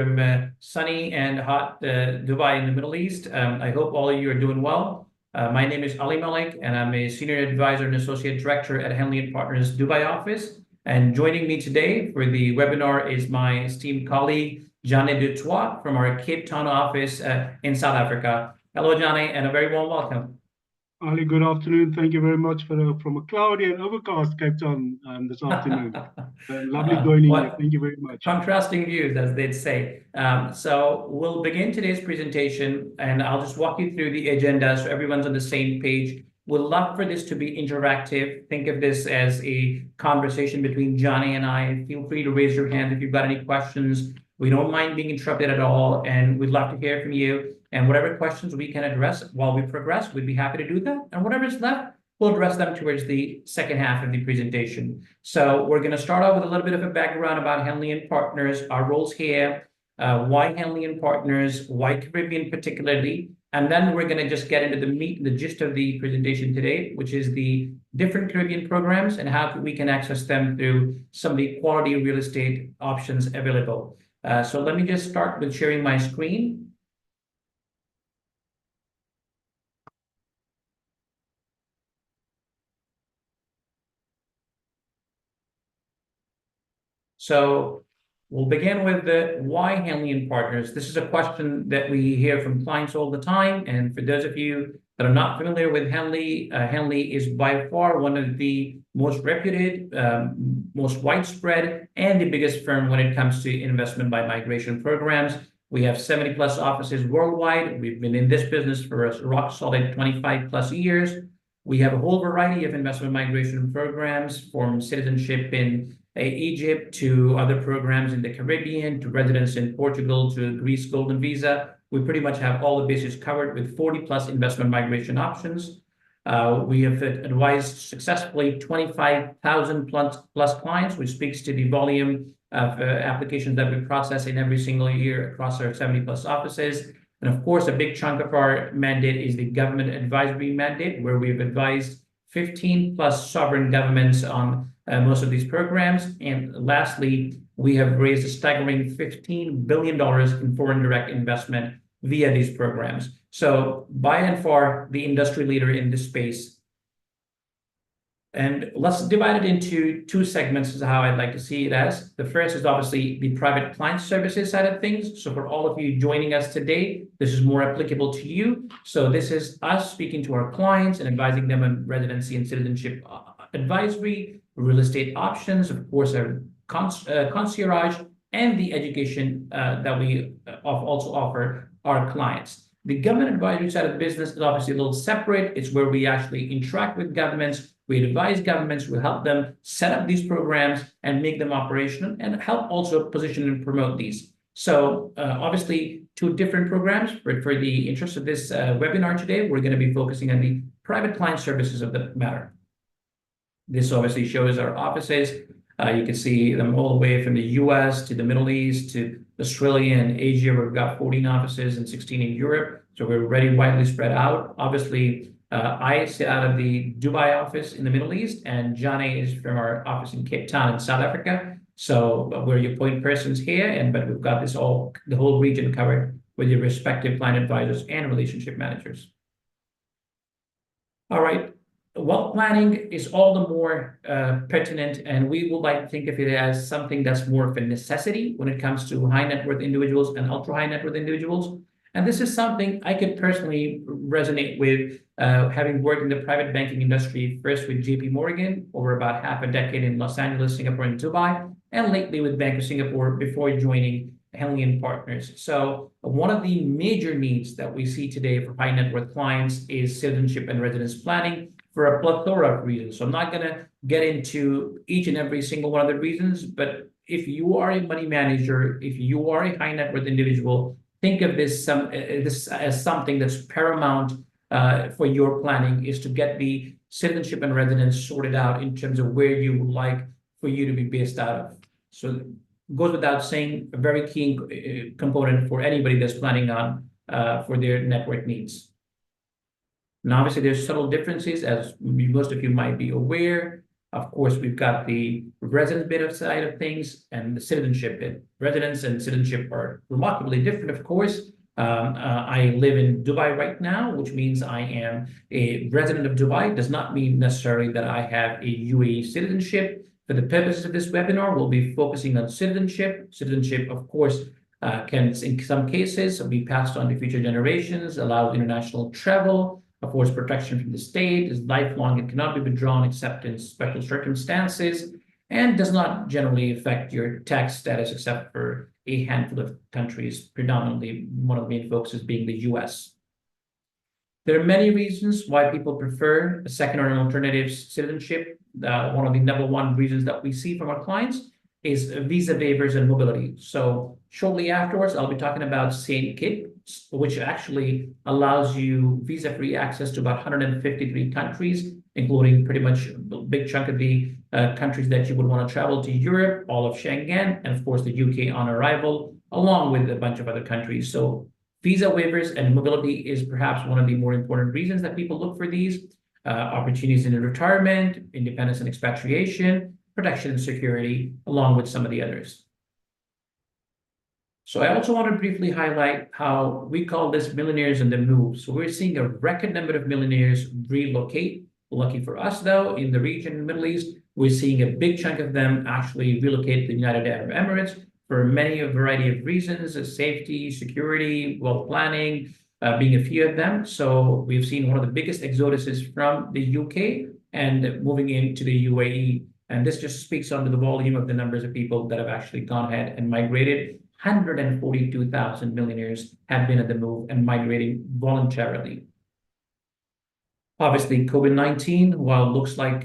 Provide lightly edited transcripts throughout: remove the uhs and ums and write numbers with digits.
from sunny and hot Dubai in the Middle East. I hope all of you are doing well. My name is Ali Malik, and I'm a senior advisor and associate director at Henley & Partners Dubai office. And joining me today for the webinar is my esteemed colleague, Johnny Dutoit from our Cape Town office in South Africa. Hello, Johnny, and a very warm welcome. Ali, good afternoon. Thank you very much from a cloudy and overcast Cape Town this afternoon. Lovely joining you. Thank you very much. Contrasting views, as they'd say. So we'll begin today's presentation, and I'll just walk you through the agenda so everyone's on the same page. We'd love for this to be interactive. Think of this as a conversation between Johnny and I. Feel free to raise your hand if you've got any questions. We don't mind being interrupted at all, and we'd love to hear from you. And whatever questions we can address while we progress, we'd be happy to do that. And whatever's left, we'll address them towards the second half of the presentation. So we're going to start off with a little bit of a background about Henley & Partners, our roles here, why Henley & Partners, why Caribbean particularly, and then we're going to just get into the meat and the gist of the presentation today, which is the different Caribbean programs and how we can access them through some of the quality real estate options available. So let me just start with sharing my screen. So we'll begin with the why Henley & Partners. This is a question that we hear from clients all the time. And for those of you that are not familiar with Henley, Henley is by far one of the most reputed, most widespread, and the biggest firm when it comes to investment by migration programs. We have 70 plus offices worldwide. We've been in this business for a rock solid 25 plus years. We have a whole variety of investment migration programs, from citizenship in Egypt to other programs in the Caribbean, to residents in Portugal, to Greece Golden Visa. We pretty much have all the bases covered with 40 plus investment migration options. We have advised successfully 25,000 plus clients, which speaks to the volume of applications that we process in every single year across our 70 plus offices. And of course, a big chunk of our mandate is the government advisory mandate, where we've advised 15 plus sovereign governments on most of these programs. And lastly, we have raised a staggering $15 billion in foreign direct investment via these programs. So by and far, the industry leader in this space. And let's divide it into two segments is how I'd like to see it as. The first is obviously the private client services side of things. So for all of you joining us today, this is more applicable to you. So this is us speaking to our clients and advising them on residency and citizenship advisory, real estate options, of course, our concierge, and the education that we also offer our clients. The government advisory side of the business is obviously a little separate. It's where we actually interact with governments. We advise governments, we help them set up these programs and make them operational, and help also position and promote these. So obviously, two different programs, but for the interest of this webinar today, we're going to be focusing on the private client services of the matter. This obviously shows our offices. You can see them all the way from the US to the Middle East to Australia and Asia. We've got 14 offices and 16 in Europe. So we're very widely spread out. Obviously, I sit out of the Dubai office in the Middle East, and Johnny is from our office in Cape Town in South Africa. So we're your point persons here, but we've got the whole region covered with your respective client advisors and relationship managers. All right. Wealth planning is all the more pertinent, and we would like to think of it as something that's more of a necessity when it comes to high net worth individuals and ultra high net worth individuals. And this is something I could personally resonate with, having worked in the private banking industry, first with JP Morgan over about half a decade in Los Angeles, Singapore, and Dubai, and lately with Bank of Singapore before joining Henley & Partners. So one of the major needs that we see today for high net worth clients is citizenship and residence planning, for a plethora of reasons. So I'm not going to get into each and every single one of the reasons, but if you are a money manager, if you are a high net worth individual, think of this as something that's paramount for your planning, is to get the citizenship and residence sorted out in terms of where you would like for you to be based out of. So it goes without saying, a very key component for anybody that's planning on for their network needs. And obviously, there's subtle differences, as most of you might be aware. Of course, we've got the resident bit of side of things and the citizenship bit. Residence and citizenship are remarkably different, of course. I live in Dubai right now, which means I am a resident of Dubai. Does not mean necessarily that I have a UAE citizenship. For the purposes of this webinar, we'll be focusing on citizenship. Citizenship, of course, can, in some cases, be passed on to future generations, allow international travel, affords protection from the state, is lifelong, and cannot be withdrawn except in special circumstances, and does not generally affect your tax status except for a handful of countries, predominantly one of the main focuses being the US. There are many reasons why people prefer a second or an alternative citizenship. One of the number one reasons that we see from our clients is visa waivers and mobility. So shortly afterwards, I'll be talking about St. Kitts, which actually allows you visa-free access to about 153 countries, including pretty much a big chunk of the countries that you would want to travel to: Europe, all of Schengen, and of course the UK on arrival, along with a bunch of other countries. So visa waivers and mobility is perhaps one of the more important reasons that people look for these. Opportunities in retirement, independence and expatriation, protection and security, along with some of the others. So I also want to briefly highlight how we call this millionaires on the move. So we're seeing a record number of millionaires relocate. Lucky for us, though, in the region, Middle East, we're seeing a big chunk of them actually relocate to the United Arab Emirates for a variety of reasons: safety, security, wealth planning, being a few of them. So we've seen one of the biggest exoduses from the UK and moving into the UAE. And this just speaks onto the volume of the numbers of people that have actually gone ahead and migrated. 142,000 millionaires have been at the move and migrating voluntarily. Obviously, COVID-19, while it looks like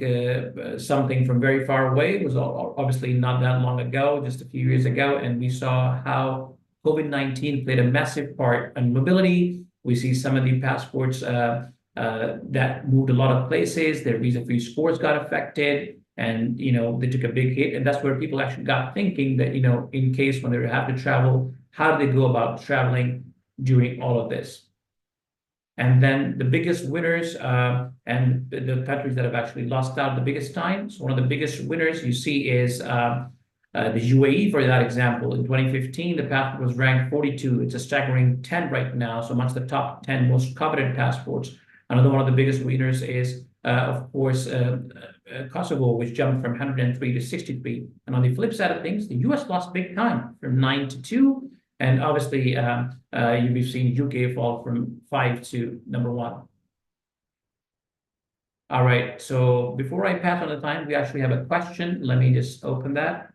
something from very far away, was obviously not that long ago, just a few years ago, and we saw how COVID-19 played a massive part in mobility. We see some of the passports that moved a lot of places, their visa-free scores got affected, and they took a big hit. And that's where people actually got thinking that, in case when they have to travel, how do they go about traveling during all of this? And then the biggest winners and the countries that have actually lost out the biggest time. So one of the biggest winners you see is the UAE, for that example. In 2015, the passport was ranked 42. It's a staggering 10 right now. So amongst the top 10 most coveted passports. Another one of the biggest winners is, of course, Kosovo, which jumped from 103 to 63. And on the flip side of things, the US lost big time from 9 to 2. And obviously, we've seen UK fall from 5 to number 1. All right, so before I pass on the time, we actually have a question. Let me just open that.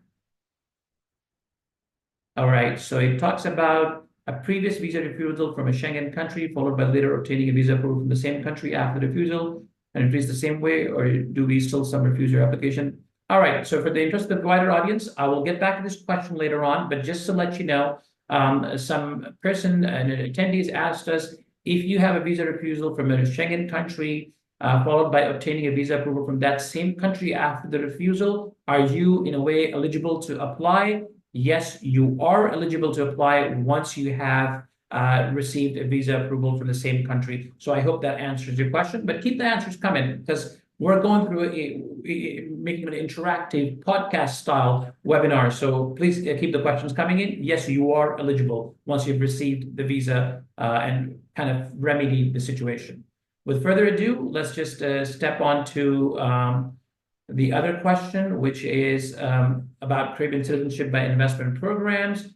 All right, so it talks about a previous visa refusal from a Schengen country, followed by later obtaining a visa approval from the same country after the refusal, and it is the same way, or do we still some refuse your application? All right, so for the interest of the wider audience, I will get back to this question later on, but just to let you know, some person and attendees asked us, if you have a visa refusal from a Schengen country, followed by obtaining a visa approval from that same country after the refusal, are you in a way eligible to apply? Yes, you are eligible to apply once you have received a visa approval from the same country. So I hope that answers your question, but keep the answers coming, because we're going through making an interactive podcast style webinar. So please keep the questions coming in. Yes, you are eligible once you've received the visa and kind of remedied the situation. With further ado, let's just step on to the other question, which is about Caribbean citizenship by investment programs.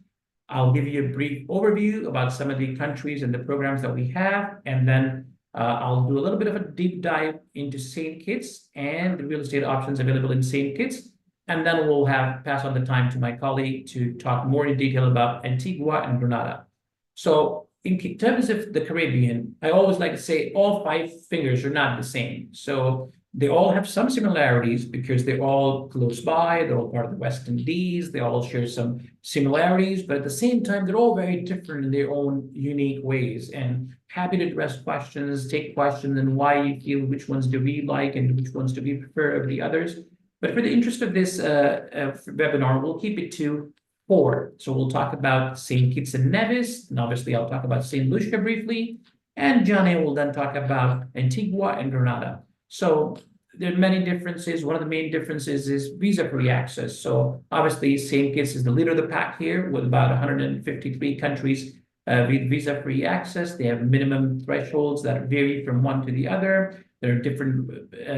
I'll give you a brief overview about some of the countries and the programs that we have, and then I'll do a little bit of a deep dive into St. Kitts and the real estate options available in St. Kitts. And then we'll pass on the time to my colleague to talk more in detail about Antigua and Grenada. So in terms of the Caribbean, I always like to say all 5 fingers are not the same. So they all have some similarities because they're all close by, they're all part of the West Indies, they all share some similarities, but at the same time, they're all very different in their own unique ways. And happy to address questions, take questions, and why you feel which ones do we like and which ones do we prefer over the others. But for the interest of this webinar, we'll keep it to 4. So we'll talk about St. Kitts and Nevis, and obviously I'll talk about St. Lucia briefly, and Johnny will then talk about Antigua and Grenada. So there are many differences. One of the main differences is visa-free access. So obviously, St. Kitts is the leader of the pack here with about 153 countries with visa-free access. They have minimum thresholds that vary from one to the other. There are different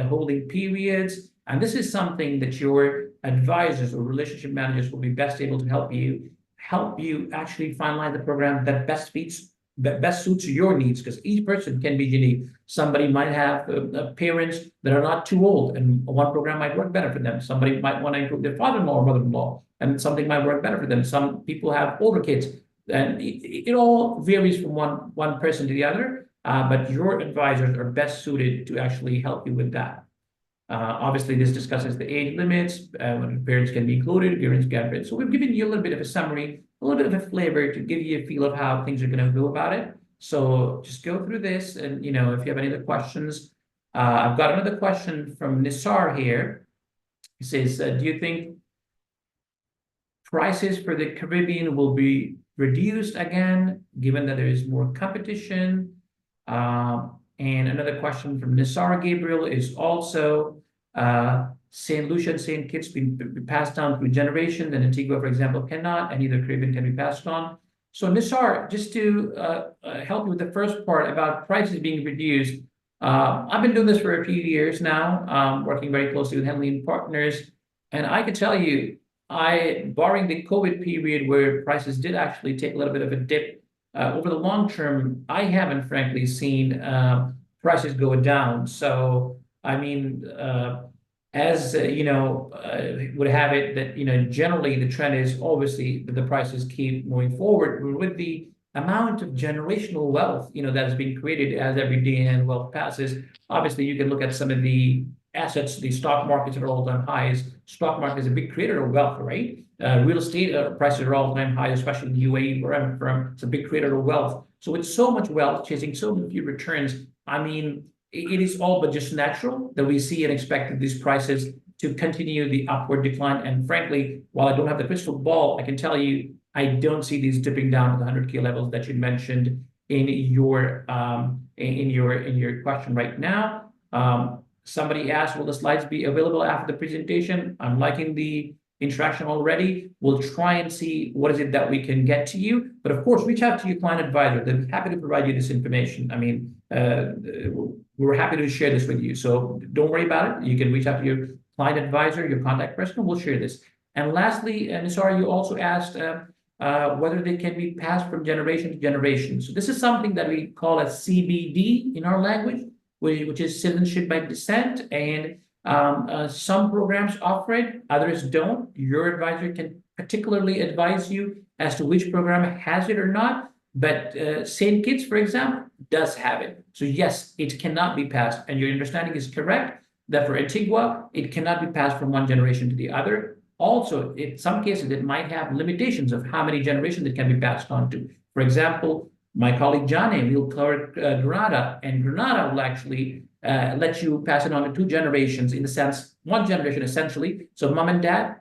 holding periods. And this is something that your advisors or relationship managers will be best able to help you actually finalize the program that best suits your needs, because each person can be unique. Somebody might have parents that are not too old, and one program might work better for them. Somebody might want to include their father-in-law or mother-in-law, and something might work better for them. Some people have older kids, and it all varies from one person to the other. But your advisors are best suited to actually help you with that. Obviously, this discusses the age limits, when parents can be included, parents can't. So we've given you a little bit of a summary, a little bit of a flavor to give you a feel of how things are going to go about it. So just go through this, and if you have any other questions, I've got another question from Nisar here. He says, do you think prices for the Caribbean will be reduced again, given that there is more competition? And another question from Nisar Gabriel is also St. Lucia and St. Kitts be passed down through generations, and Antigua, for example, cannot, and neither Caribbean can be passed on. So Nisar, just to help you with the first part about prices being reduced, I've been doing this for a few years now, working very closely with Henley & Partners, and I can tell you, barring the COVID period where prices did actually take a little bit of a dip, over the long term, I haven't frankly seen prices go down. So, I mean, as would have it that, generally the trend is obviously that the prices keep moving forward with the amount of generational wealth, that has been created as every day and wealth passes. Obviously, you can look at some of the assets, the stock markets are all-time highs. Stock market is a big creator of wealth, right? Real estate prices are all-time high, especially in the UAE, where I'm from. It's a big creator of wealth. So with so much wealth, chasing so few returns, I mean, it is all but just natural that we see and expect these prices to continue the upward decline. And frankly, while I don't have the crystal ball, I can tell you, I don't see these dipping down to the 100K levels that you mentioned in your question right now. Somebody asked, will the slides be available after the presentation? I'm liking the interaction already. We'll try and see what is it that we can get to you. But of course, reach out to your client advisor. They'll be happy to provide you this information. I mean, we're happy to share this with you. So don't worry about it. You can reach out to your client advisor, your contact person, and we'll share this. And lastly, Nisar, you also asked whether they can be passed from generation to generation. So this is something that we call a CBD in our language, which is citizenship by descent, and some programs offer it, others don't. Your advisor can particularly advise you as to which program has it or not, but St. Kitts, for example, does have it. So yes, it cannot be passed, and your understanding is correct that for Antigua, it cannot be passed from one generation to the other. Also, in some cases, it might have limitations of how many generations it can be passed on to. For example, my colleague Johnny will cover Grenada, and Grenada will actually let you pass it on to two generations, in the sense, one generation essentially. So mom and dad,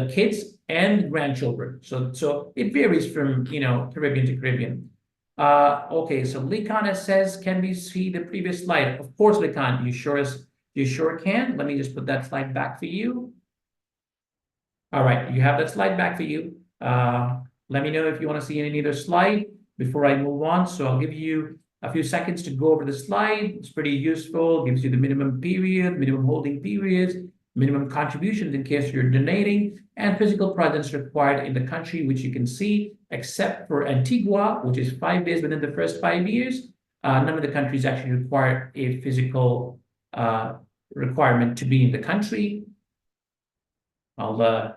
kids, and grandchildren. So it varies from Caribbean to Caribbean. Okay, so Likan says, can we see the previous slide? Of course, Likan, you sure can. Let me just put that slide back for you. All right, you have that slide back for you. Let me know if you want to see any other slide before I move on. So I'll give you a few seconds to go over the slide. It's pretty useful. Gives you the minimum period, minimum holding periods, minimum contributions in case you're donating, and physical presence required in the country, which you can see, except for Antigua, which is 5 days within the first 5 years. None of the countries actually require a physical requirement to be in the country. I'll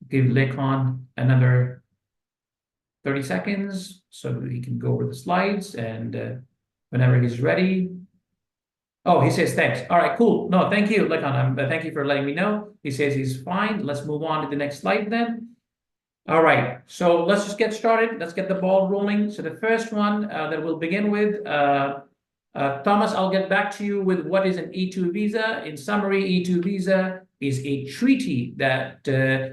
give Lekon another 30 seconds so that he can go over the slides, and whenever he's ready. Oh, he says thanks. All right, cool. No, thank you, Lekon. Thank you for letting me know. He says he's fine. Let's move on to the next slide then. All right, so let's just get started. Let's get the ball rolling. So the first one that we'll begin with, Thomas, I'll get back to you with what is an E2 visa. In summary, E2 visa is a treaty that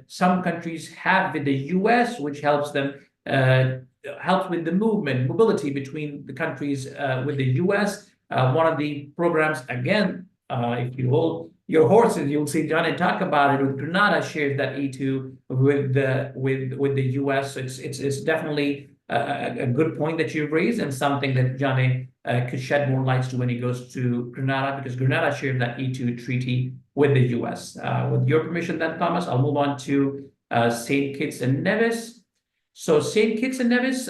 some countries have with the US, which helps them helps with the mobility between the countries with the US. One of the programs, again, if you will, your horses. You'll see Johnny talk about it. With Grenada shares that E2 with the US. So it's definitely a good point that you've raised, and something that Johnny could shed more light to when he goes to Grenada, because Grenada shares that E2 treaty with the US. With your permission then, Thomas, I'll move on to St. Kitts and Nevis. So St. Kitts and Nevis,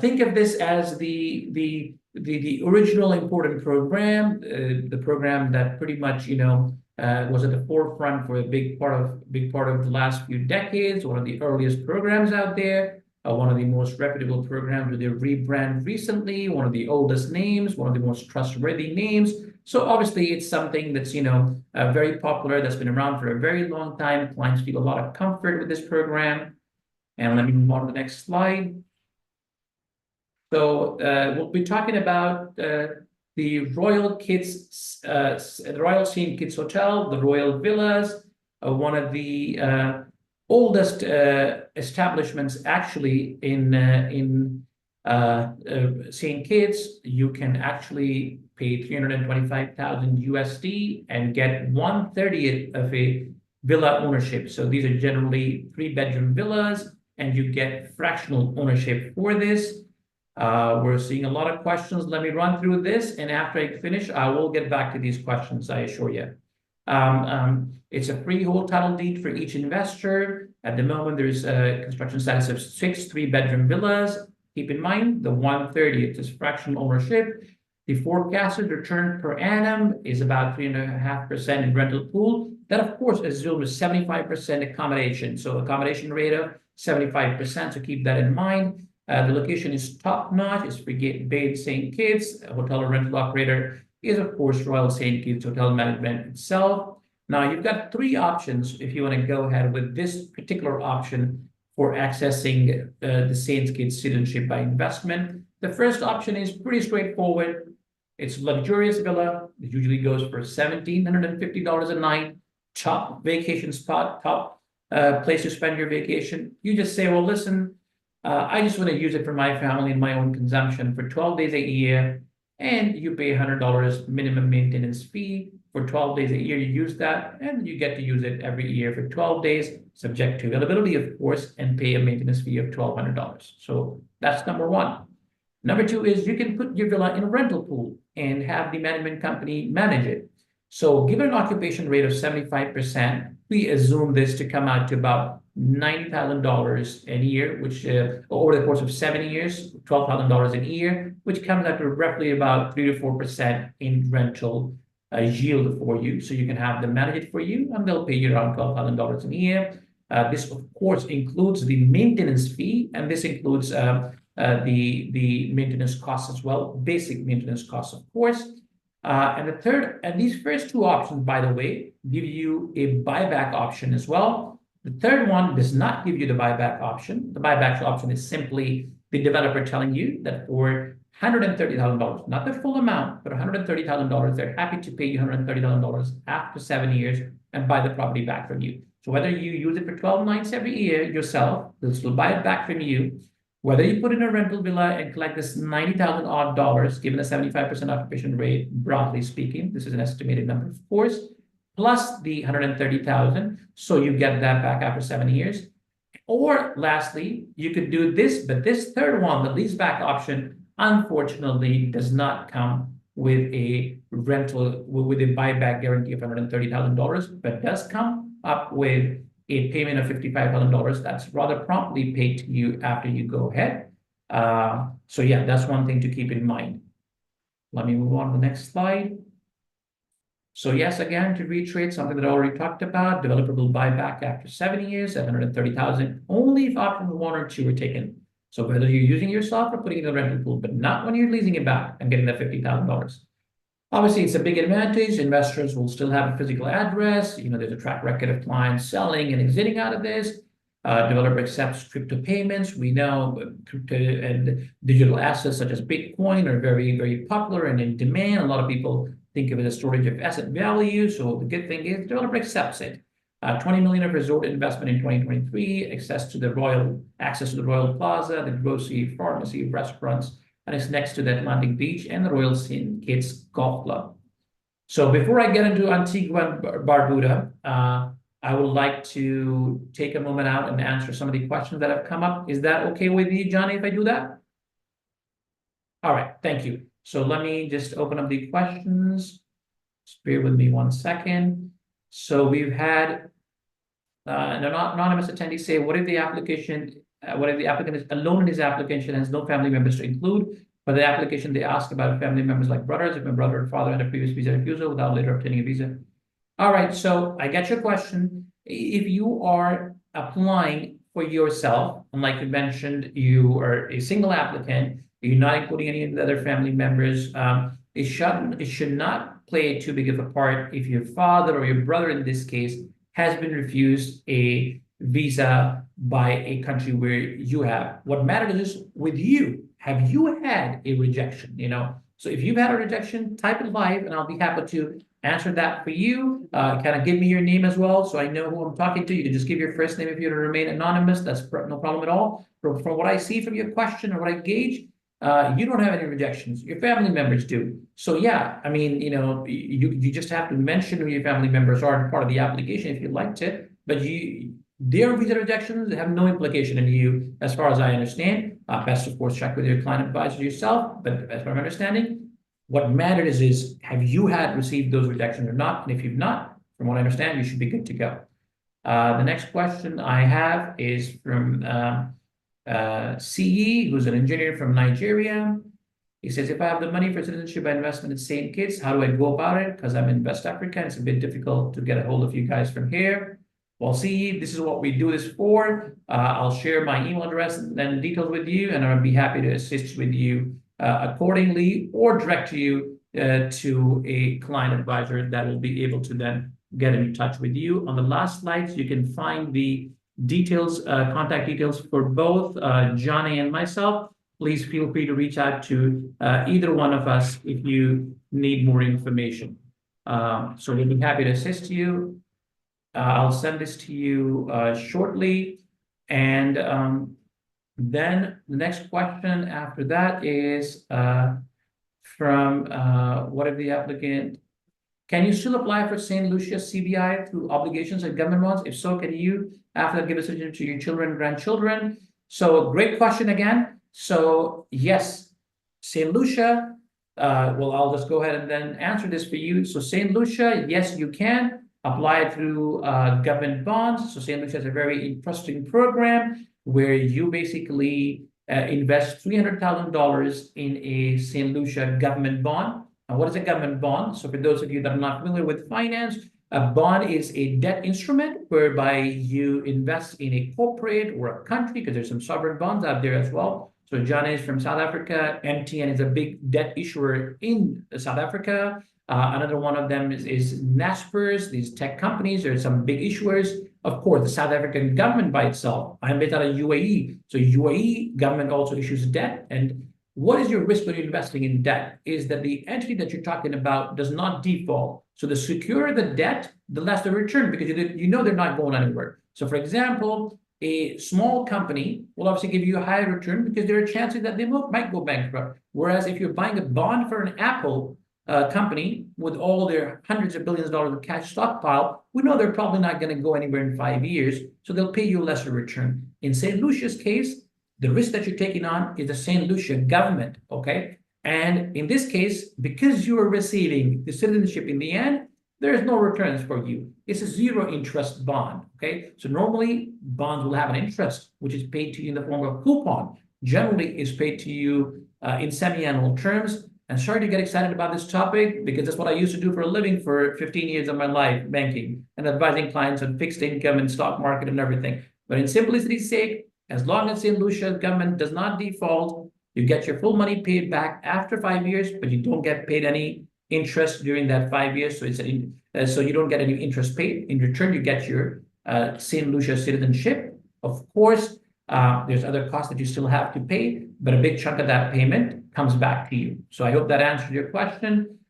think of this as the original important program, the program that pretty much, was at the forefront for a big part of the last few decades, one of the earliest programs out there, one of the most reputable programs with their rebrand recently, one of the oldest names, one of the most trustworthy names. So obviously it's something that's, very popular, that's been around for a very long time. Clients feel a lot of comfort with this program. And let me move on to the next slide. So we'll be talking about the Royal St. Kitts Hotel, the Royal Villas, one of the oldest establishments actually in St. Kitts. You can actually pay 325,000 USD and get 1/30th of a villa ownership. So these are generally 3-bedroom villas, and you get fractional ownership for this. We're seeing a lot of questions. Let me run through this, and after I finish, I will get back to these questions, I assure you. It's a freehold title deed for each investor. At the moment, there's a construction status of 6 3-bedroom villas. Keep in mind, the 1/30th is fractional ownership. The forecasted return per annum is about 3.5% in rental pool. That, of course, assumes 75% accommodation. So accommodation rate of 75%, so keep that in mind. The location is top-notch. It's Frigate Bay St. Kitts. Hotel or rental operator is, of course, Royal St. Kitts Hotel Management itself. Now, you've got 3 options if you want to go ahead with this particular option for accessing the St. Kitts citizenship by investment. The first option is pretty straightforward. It's a luxurious villa. It usually goes for $1,750 a night. Top vacation spot, top place to spend your vacation. You just say, well, listen, I just want to use it for my family and my own consumption for 12 days a year, and you pay $100 minimum maintenance fee for 12 days a year. You use that, and you get to use it every year for 12 days, subject to availability, of course, and pay a maintenance fee of $1,200. So that's number 1. Number 2 is you can put your villa in a rental pool and have the management company manage it. So given an occupation rate of 75%, we assume this to come out to about $90,000 a year, which over the course of 7 years, $12,000 a year, which comes out to roughly about 3 to 4% in rental yield for you. So you can have them manage it for you, and they'll pay you around $12,000 a year. This, of course, includes the maintenance fee, and this includes the maintenance costs as well, basic maintenance costs, of course. And these first 2 options, by the way, give you a buyback option as well. The third one does not give you the buyback option. The buyback option is simply the developer telling you that for $130,000, not the full amount, but $130,000, they're happy to pay you $130,000 after 7 years and buy the property back from you. So whether you use it for 12 nights every year yourself, they'll still buy it back from you. Whether you put in a rental villa and collect this $90,000 odd, given a 75% occupation rate, broadly speaking, this is an estimated number, of course, plus the $130,000, so you get that back after 7 years. Or lastly, you could do this, but this third one, the leaseback option, unfortunately does not come with a rental, with a buyback guarantee of $130,000, but does come up with a payment of $55,000 that's rather promptly paid to you after you go ahead. So yeah, that's one thing to keep in mind. Let me move on to the next slide. So yes, again, to reiterate something that I already talked about, developer will buy back after 7 years at $130,000, only if option 1 or 2 are taken. So whether you're using it yourself or putting it in the rental pool, but not when you're leasing it back and getting that $50,000. Obviously, it's a big advantage. Investors will still have a physical address. There's a track record of clients selling and exiting out of this. Developer accepts crypto payments. We know crypto and digital assets such as Bitcoin are very, very popular and in demand. A lot of people think of it as storage of asset value. So the good thing is the developer accepts it. $20 million of resort investment in 2023, access to the Royal Plaza, the grocery, pharmacy, restaurants, and it's next to the Atlantic Beach and the Royal St. Kitts Golf Club. So before I get into Antigua and Barbuda, I would like to take a moment out and answer some of the questions that have come up. Is that okay with you, Johnny, if I do that? All right, thank you. So let me just open up the questions. Just bear with me 1 second. So we've had an anonymous attendee say, what if the applicant is alone in his application and has no family members to include? For the application, they ask about family members like brothers, if my brother or father had a previous visa refusal without later obtaining a visa. All right, so I get your question. If you are applying for yourself, and like you mentioned, you are a single applicant, you're not including any of the other family members, it should not play too big of a part if your father or your brother in this case has been refused a visa by a country where you have. What matters is with you, have you had a rejection? So if you've had a rejection, type it live and I'll be happy to answer that for you. Kind of give me your name as well so I know who I'm talking to. You can just give your first name if you want to remain anonymous. That's no problem at all. From what I see from your question or what I gauge, you don't have any rejections. Your family members do. So yeah, I mean, you just have to mention who your family members are as part of the application if you'd like to, but their visa rejections have no implication in you as far as I understand. Best, of course, check with your client advisor yourself, but as far as I'm understanding, what matters is, have you received those rejections or not? And if you've not, from what I understand, you should be good to go. The next question I have is from CE, who's an engineer from Nigeria. He says, if I have the money for citizenship by investment in St. Kitts, how do I go about it? Because I'm in West Africa, it's a bit difficult to get a hold of you guys from here. Well, CE, this is what we do this for. I'll share my email address and details with you, and I'll be happy to assist with you accordingly, or direct you to a client advisor that will be able to then get in touch with you. On the last slides, you can find the details, contact details for both Johnny and myself. Please feel free to reach out to either one of us if you need more information. So we'll be happy to assist you. I'll send this to you shortly. And then the next question after that is from what if the applicant, can you still apply for St. Lucia CBI through obligations and government bonds? If so, can you after that give a citizenship to your children and grandchildren? So great question again. So yes, St. Lucia, well, I'll just go ahead and then answer this for you. So St. Lucia, yes, you can apply through government bonds. So St. Lucia is a very interesting program where you basically invest $300,000 in a St. Lucia government bond. And what is a government bond? So for those of you that are not familiar with finance, a bond is a debt instrument whereby you invest in a corporate or a country, because there's some sovereign bonds out there as well. So John is from South Africa. MTN is a big debt issuer in South Africa. Another one of them is Naspers, these tech companies. There are some big issuers. Of course, the South African government by itself. I'm based out of UAE. So UAE government also issues debt. And what is your risk when you're investing in debt? Is that the entity that you're talking about does not default. So the secure the debt, the less the return, because you know they're not going anywhere. So for example, a small company will obviously give you a higher return because there are chances that they might go bankrupt. Whereas if you're buying a bond for an Apple company with all their hundreds of billions of dollars of cash stockpile, we know they're probably not going to go anywhere in 5 years. So they'll pay you a lesser return. In St. Lucia's case, the risk that you're taking on is the St. Lucia government, okay? And in this case, because you are receiving the citizenship in the end, there is no returns for you. It's a zero interest bond, okay? So normally bonds will have an interest, which is paid to you in the form of a coupon. Generally, it's paid to you in semi-annual terms. And sorry to get excited about this topic because that's what I used to do for a living for 15 years of my life, banking and advising clients on fixed income and stock market and everything. But in simplicity's sake, as long as St. Lucia's government does not default, you get your full money paid back after 5 years, but you don't get paid any interest during that 5 years. So so you don't get any interest paid. In return, you get your St. Lucia citizenship. Of course, there's other costs that you still have to pay, but a big chunk of that payment comes back to you. So I hope that answered your question.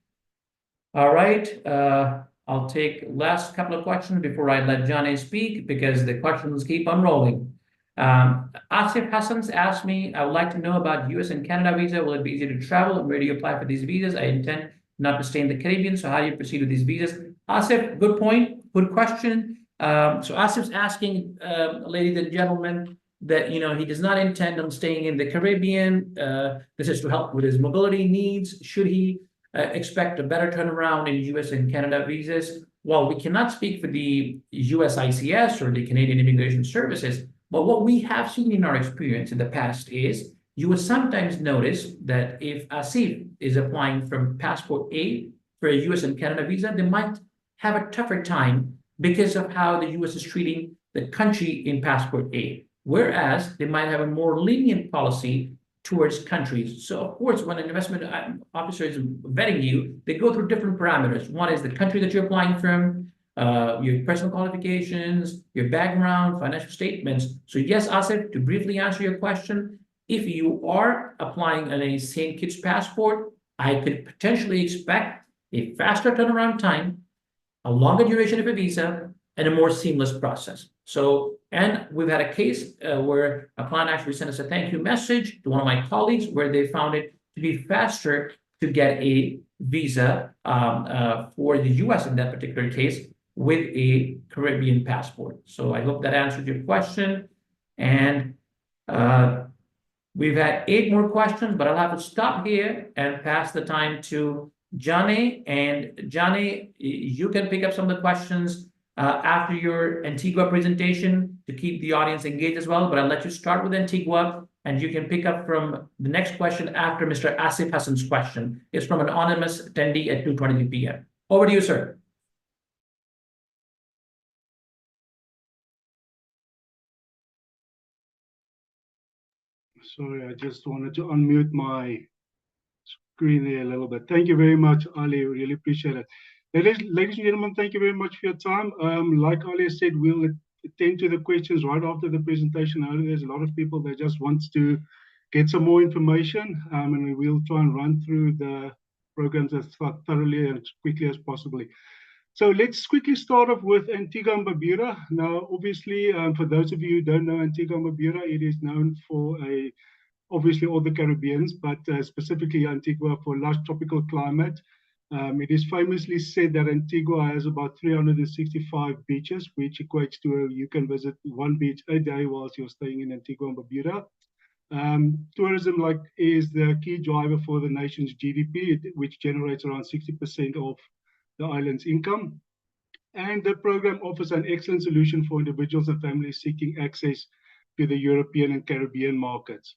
All right. I'll take last couple of questions before I let Johnny speak because the questions keep on rolling. Asif Hassan's asked me, I would like to know about US and Canada visa. Will it be easy to travel and where do you apply for these visas? I intend not to stay in the Caribbean. So how do you proceed with these visas? Asif, good point, good question. So Asif's asking, ladies and gentlemen, that he does not intend on staying in the Caribbean. This is to help with his mobility needs. Should he expect a better turnaround in US and Canada visas? Well, we cannot speak for the USICS or the Canadian Immigration Services, but what we have seen in our experience in the past is you will sometimes notice that if Asif is applying from passport A for a US and Canada visa, they might have a tougher time because of how the US is treating the country in passport A, whereas they might have a more lenient policy towards countries. So of course, when an investment officer is vetting you, they go through different parameters. One is the country that you're applying from, your personal qualifications, your background, financial statements. So yes, Asif, to briefly answer your question, if you are applying on a St. Kitts passport, I could potentially expect a faster turnaround time, a longer duration of a visa, and a more seamless process. So, and we've had a case where a client actually sent us a thank you message to one of my colleagues where they found it to be faster to get a visa for the US in that particular case with a Caribbean passport. So I hope that answered your question. And we've had 8 more questions, but I'll have to stop here and pass the time to Johnny. And Johnny, you can pick up some of the questions after your Antigua presentation to keep the audience engaged as well. But I'll let you start with Antigua, and you can pick up from the next question after Mr. Asif Hassan's question. It's from an anonymous attendee at 2:23 p.m. Over to you, sir. Sorry, I just wanted to unmute my screen there a little bit. Thank you very much, Ali. Really appreciate it. Ladies and gentlemen, thank you very much for your time. Like Ali said, we'll attend to the questions right after the presentation. I know there's a lot of people that just wants to get some more information, and we will try and run through the programs as thoroughly and as quickly as possible. So let's quickly start off with Antigua and Barbuda. Now, obviously, for those of you who don't know Antigua and Barbuda, it is known for obviously all the Caribbeans, but specifically Antigua for lush tropical climate. It is famously said that Antigua has about 365 beaches, which equates to you can visit 1 beach a day whilst you're staying in Antigua and Barbuda. Tourism is the key driver for the nation's GDP, which generates around 60% of the island's income. And the program offers an excellent solution for individuals and families seeking access to the European and Caribbean markets.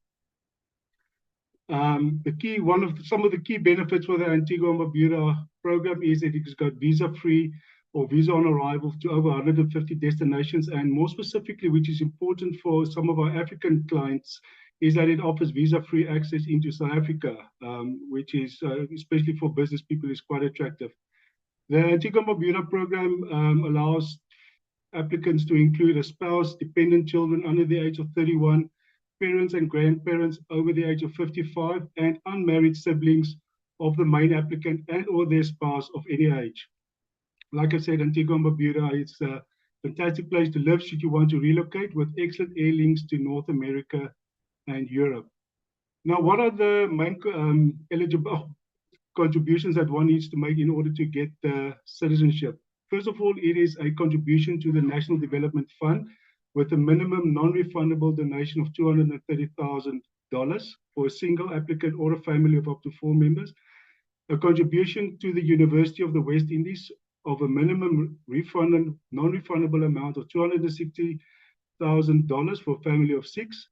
Some of the key benefits for the Antigua and Barbuda program is that it's got visa-free or visa on arrival to over 150 destinations, and more specifically, which is important for some of our African clients, is that it offers visa-free access into South Africa, which is, especially for business people, is quite attractive. The Antigua and Barbuda program allows applicants to include a spouse, dependent children under the age of 31, parents and grandparents over the age of 55, and unmarried siblings of the main applicant and or their spouse of any age. Like I said, Antigua and Barbuda, it's a fantastic place to live should you want to relocate, with excellent air links to North America and Europe. Now, what are the main eligible contributions that one needs to make in order to get the citizenship? First of all, it is a contribution to the National Development Fund with a minimum non-refundable donation of $230,000 for a single applicant or a family of up to 4 members. A contribution to the University of the West Indies of a minimum non-refundable amount of $260,000 for a family of 6.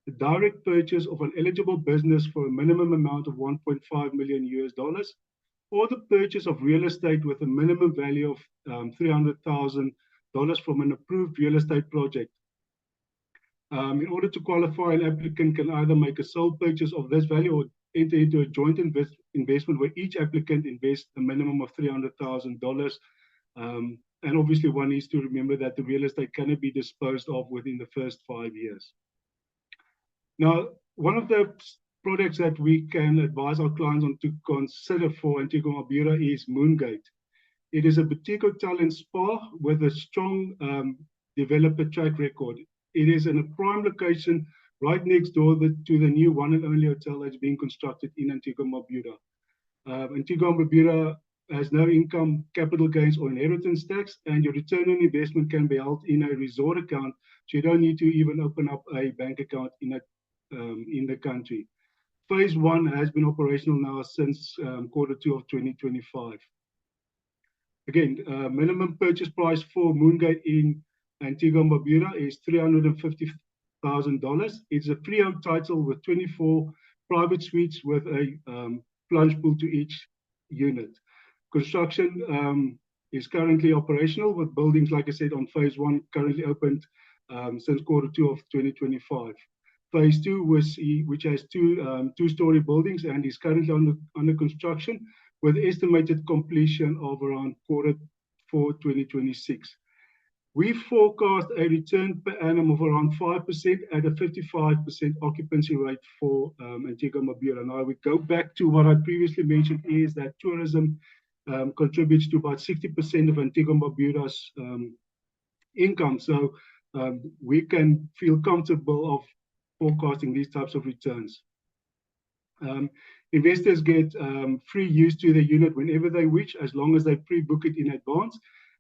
The direct purchase of an eligible business for a minimum amount of $1.5 million US, or the purchase of real estate with a minimum value of $300,000 from an approved real estate project. In order to qualify, an applicant can either make a sole purchase of this value or enter into a joint investment where each applicant invests a minimum of $300,000. And obviously, one needs to remember that the real estate cannot be disposed of within the first 5 years. Now, one of the products that we can advise our clients on to consider for Antigua and Barbuda is Moongate. It is a boutique hotel and spa with a strong developer track record. It is in a prime location right next door to the new one and only hotel that's being constructed in Antigua and Barbuda. Antigua and Barbuda has no income, capital gains, or inheritance tax, and your return on investment can be held in a resort account, so you don't need to even open up a bank account in the country. Phase 1 has been operational now since Q2 of 2025. Again, minimum purchase price for Moongate in Antigua and Barbuda is $350,000. It's a freehold title with 24 private suites with a plunge pool to each unit. Construction is currently operational with buildings, like I said, on phase 1 currently opened since Q2 of 2025. Phase 2, which has two-story buildings and is currently under construction, with estimated completion of around Q4 2026. We forecast a return per annum of around 5% at a 55% occupancy rate for Antigua and Barbuda. Now, we go back to what I previously mentioned, is that tourism contributes to about 60% of Antigua and Barbuda's income. So we can feel comfortable of forecasting these types of returns. Investors get free use to the unit whenever they wish, as long as they pre-book it in advance.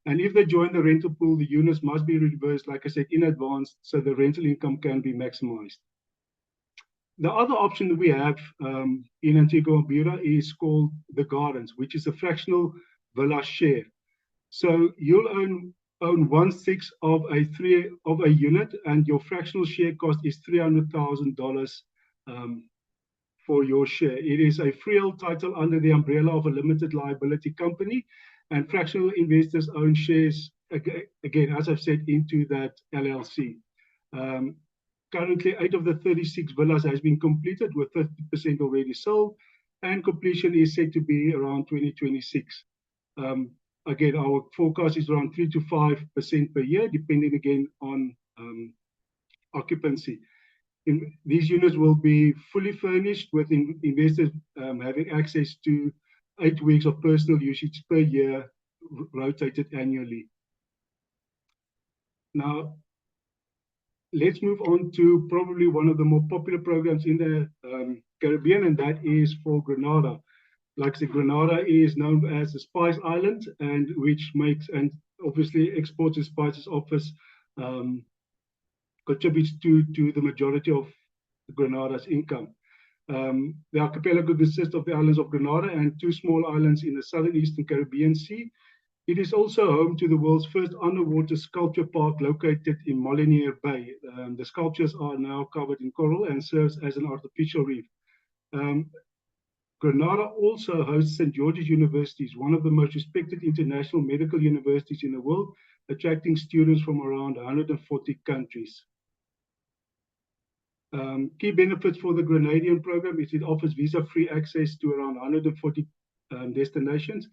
And if they join the rental pool, the units must be reversed, like I said, in advance, so the rental income can be maximized. The other option that we have in Antigua and Barbuda is called the Gardens, which is a fractional villa share. So you'll own 1/6 of a unit, and your fractional share cost is $300,000 for your share. It is a freehold title under the umbrella of a limited liability company, and fractional investors own shares, again, as I've said, into that LLC. Currently, 8 of the 36 villas has been completed, with 50% already sold, and completion is set to be around 2026. Again, our forecast is around 3 to 5% per year, depending again on occupancy. These units will be fully furnished, with investors having access to 8 weeks of personal usage per year, rotated annually. Now, let's move on to probably one of the more popular programs in the Caribbean, and that is for Grenada. Like I said, Grenada is known as the Spice Island, and which makes, and obviously exports and spices office contributes to the majority of Grenada's income. The archipelago consists of the islands of Grenada and 2 small islands in the southern eastern Caribbean Sea. It is also home to the world's first underwater sculpture park located in Molinier Bay. The sculptures are now covered in coral and serves as an artificial reef. Grenada also hosts St. George's University, one of the most respected international medical universities in the world, attracting students from around 140 countries. Key benefits for the Grenadian program is it offers visa-free access to around 140 destinations,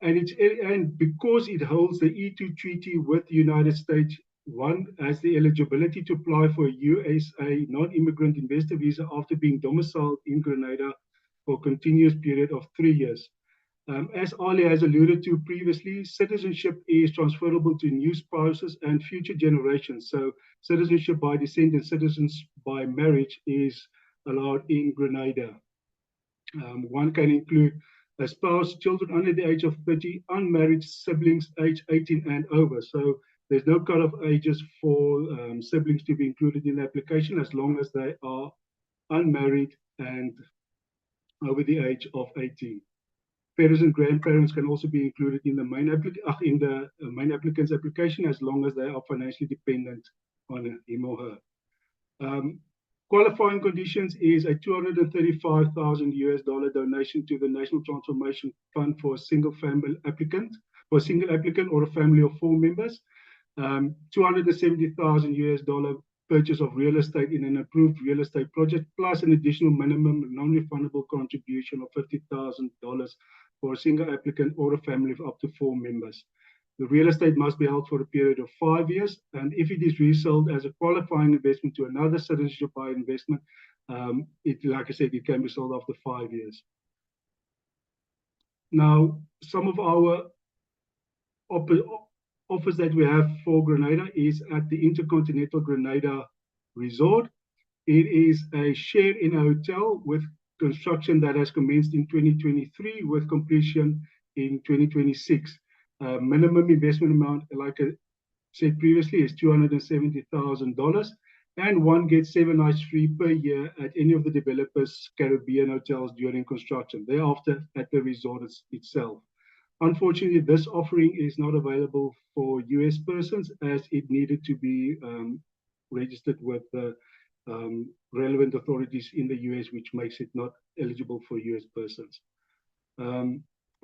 and because it holds the E2 treaty with the United States, one has the eligibility to apply for a USA non-immigrant investor visa after being domiciled in Grenada for a continuous period of 3 years. As Ali has alluded to previously, citizenship is transferable to new spouses and future generations. So citizenship by descent and citizens by marriage is allowed in Grenada. One can include a spouse, children under the age of 30, unmarried siblings age 18 and over. So there's no cut-off ages for siblings to be included in the application, as long as they are unmarried and over the age of 18. Parents and grandparents can also be included in the main applicant's application, as long as they are financially dependent on him or her. Qualifying conditions is a $235,000 donation to the National Transformation Fund for a single applicant or a family of 4 members. $270,000 purchase of real estate in an approved real estate project, plus an additional minimum non-refundable contribution of $50,000 for a single applicant or a family of up to 4 members. The real estate must be held for a period of 5 years, and if it is resold as a qualifying investment to another citizenship by investment, like I said, it can be sold after 5 years. Now, some of our offers that we have for Grenada is at the Intercontinental Grenada Resort. It is a share in a hotel with construction that has commenced in 2023 with completion in 2026. Minimum investment amount, like I said previously, is $270,000, and one gets 7 nights free per year at any of the developers' Caribbean hotels during construction. Thereafter, at the resort itself. Unfortunately, this offering is not available for US persons, as it needed to be registered with the relevant authorities in the US, which makes it not eligible for US persons.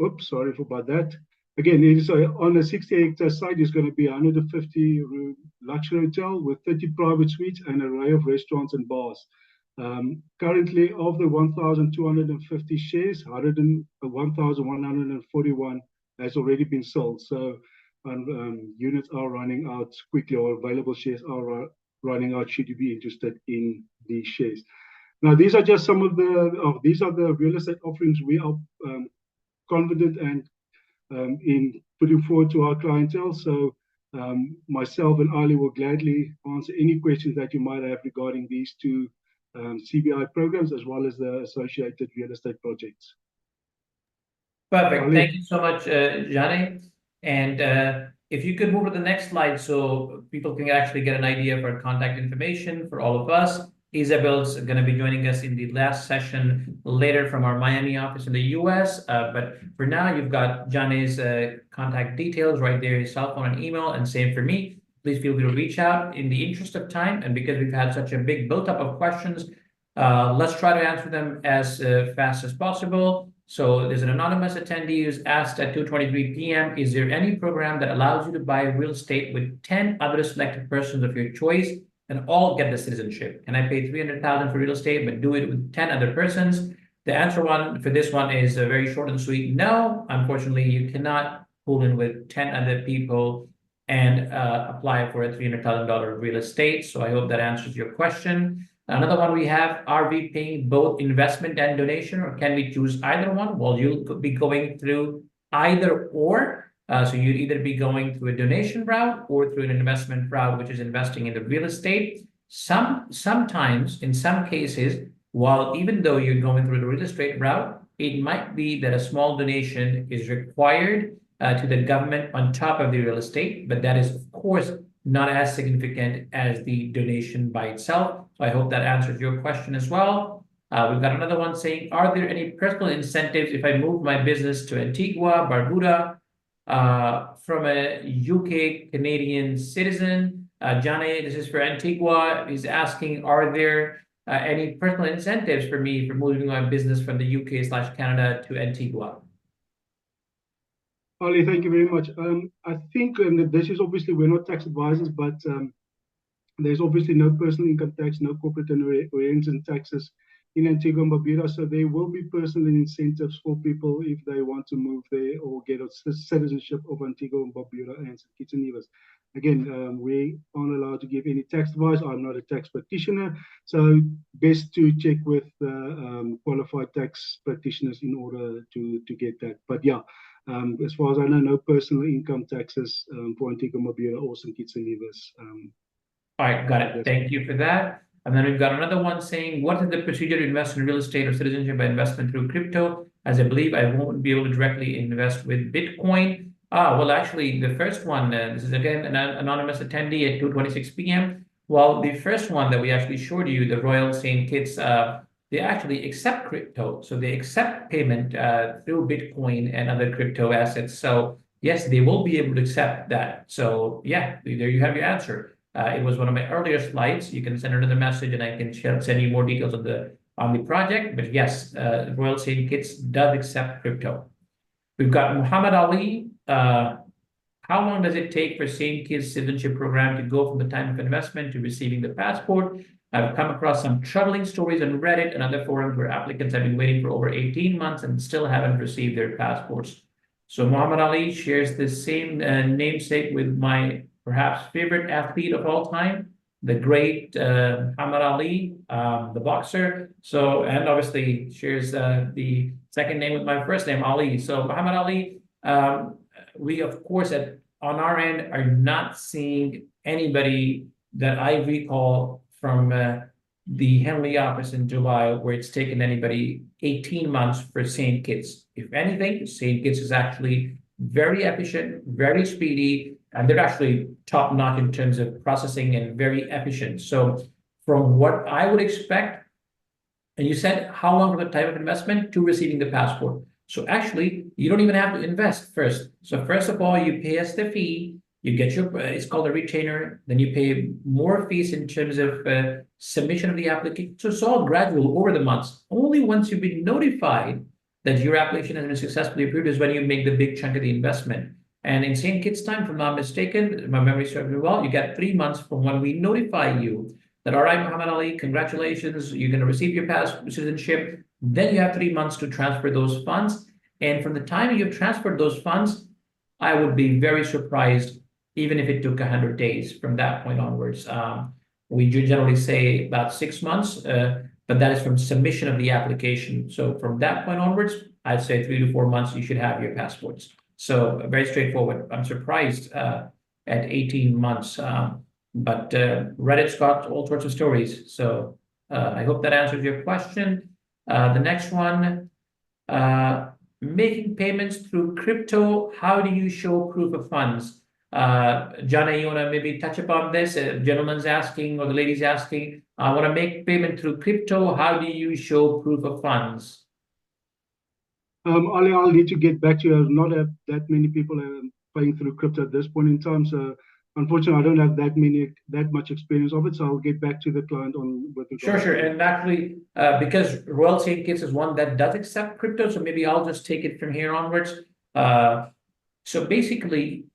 Oops, sorry about that. Again, it is on a 60-hectare site. It's going to be a 150-room luxury hotel with 30 private suites and an array of restaurants and bars. Currently, of the 1,250 shares, 1,141 has already been sold. So units are running out quickly, or available shares are running out should you be interested in these shares. Now, these are just some of these are the real estate offerings we are confident and in putting forward to our clientele. So myself and Ali will gladly answer any questions that you might have regarding these two CBI programs, as well as the associated real estate projects. Perfect. Ali. Thank you so much, Jane. And if you could move to the next slide so people can actually get an idea of our contact information for all of us. Isabel's going to be joining us in the last session later from our Miami office in the US. But for now, you've got Jane's contact details right there, his cell phone and email, and same for me. Please feel free to reach out. In the interest of time, and because we've had such a big buildup of questions, let's try to answer them as fast as possible. So there's an anonymous attendee who's asked at 2:23 p.m., is there any program that allows you to buy real estate with 10 other selected persons of your choice and all get the citizenship? Can I pay $300,000 for real estate, but do it with 10 other persons? The answer for this one is very short and sweet. No, unfortunately, you cannot pull in with 10 other people and apply for a $300,000 real estate. So I hope that answers your question. Another one we have, are we paying both investment and donation, or can we choose either one? Well, you'll be going through either or. So you'd either be going through a donation route or through an investment route, which is investing in the real estate. Sometimes, in some cases, even though you're going through the real estate route, it might be that a small donation is required to the government on top of the real estate, but that is, of course, not as significant as the donation by itself. So I hope that answers your question as well. We've got another one saying, are there any personal incentives if I move my business to Antigua, Barbuda, from a UK Canadian citizen? Johnny, this is for Antigua. He's asking, are there any personal incentives for me for moving my business from the UK/Canada to Antigua? Ali, thank you very much. I think this is obviously, we're not tax advisors, but there's obviously no personal income tax, no corporate and resident taxes in Antigua and Barbuda. So there will be personal incentives for people if they want to move there or get a citizenship of Antigua and Barbuda and St. Kitts and Nevis. Again, we aren't allowed to give any tax advice. I'm not a tax practitioner. So best to check with qualified tax practitioners in order to get that. But yeah, as far as I know, no personal income taxes for Antigua and Barbuda or St. Kitts and Nevis. All right, got it. Thank you for that. And then we've got another one saying, what is the procedure to invest in real estate or citizenship by investment through crypto? As I believe I won't be able to directly invest with Bitcoin. Well, actually, the first one, this is again an anonymous attendee at 2:26 p.m. Well, the first one that we actually showed you, the Royal St. Kitts, they actually accept crypto. So they accept payment through Bitcoin and other crypto assets. So yes, they will be able to accept that. So yeah, there you have your answer. It was one of my earlier slides. You can send another message and I can send you more details on the project. But yes, Royal St. Kitts does accept crypto. We've got Muhammad Ali. How long does it take for St. Kitts citizenship program to go from the time of investment to receiving the passport? I've come across some troubling stories on Reddit and other forums where applicants have been waiting for over 18 months and still haven't received their passports. So Muhammad Ali shares the same namesake with my perhaps favorite athlete of all time, the great Muhammad Ali, the boxer. So, and obviously shares the second name with my first name, Ali. So Muhammad Ali, we of course on our end are not seeing anybody that I recall from the Henley office in Dubai, where it's taken anybody 18 months for St. Kitts. If anything, St. Kitts is actually very efficient, very speedy, and they're actually top notch in terms of processing and very efficient. So from what I would expect, and you said how long for the type of investment to receiving the passport. So actually, you don't even have to invest first. So first of all, you pay us the fee. You get your, it's called a retainer. Then you pay more fees in terms of submission of the application. So it's all gradual over the months. Only once you've been notified that your application has been successfully approved is when you make the big chunk of the investment. And in St. Kitts time, if I'm not mistaken, my memory serves me well, you get 3 months from when we notify you that, all right, Muhammad Ali, congratulations, you're going to receive your passport citizenship. Then you have 3 months to transfer those funds. And from the time you've transferred those funds, I would be very surprised, even if it took 100 days from that point onwards. We generally say about 6 months, but that is from submission of the application. So from that point onwards, I'd say 3 to 4 months, you should have your passports. So very straightforward. I'm surprised at 18 months. But Reddit's got all sorts of stories. So I hope that answers your question. The next one, making payments through crypto, how do you show proof of funds? Jana, you want to maybe touch upon this? A gentleman's asking, or the lady's asking, I want to make payment through crypto. How do you show proof of funds? Ali, I'll need to get back to you. I not have that many people paying through crypto at this point in time. So unfortunately, I don't have that much experience of it. So I'll get back to the client on with Sure. And actually, because Royal St. Kitts is one that does accept crypto, so maybe I'll just take it from here onwards. So basically,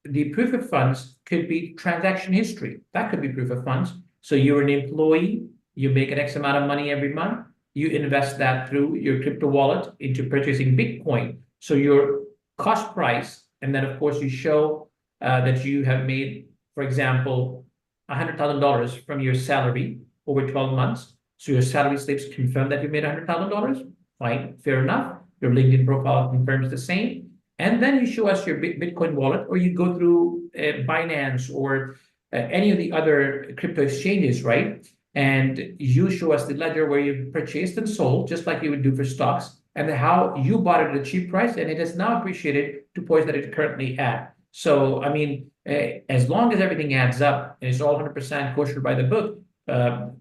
the proof of funds could be transaction history. That could be proof of funds. So you're an employee, you make an X amount of money every month, you invest that through your crypto wallet into purchasing Bitcoin. So your cost price, and then of course you show that you have made, for example, $100,000 from your salary over 12 months. So your salary slips confirm that you made $100,000. Fine, fair enough. Your LinkedIn profile confirms the same. And then you show us your Bitcoin wallet, or you go through Binance or any of the other crypto exchanges, right? And you show us the ledger where you purchased and sold, just like you would do for stocks, and how you bought it at a cheap price, and it is now appreciated to points that it's currently at. So, I mean, as long as everything adds up and it's all 100% kosher by the book,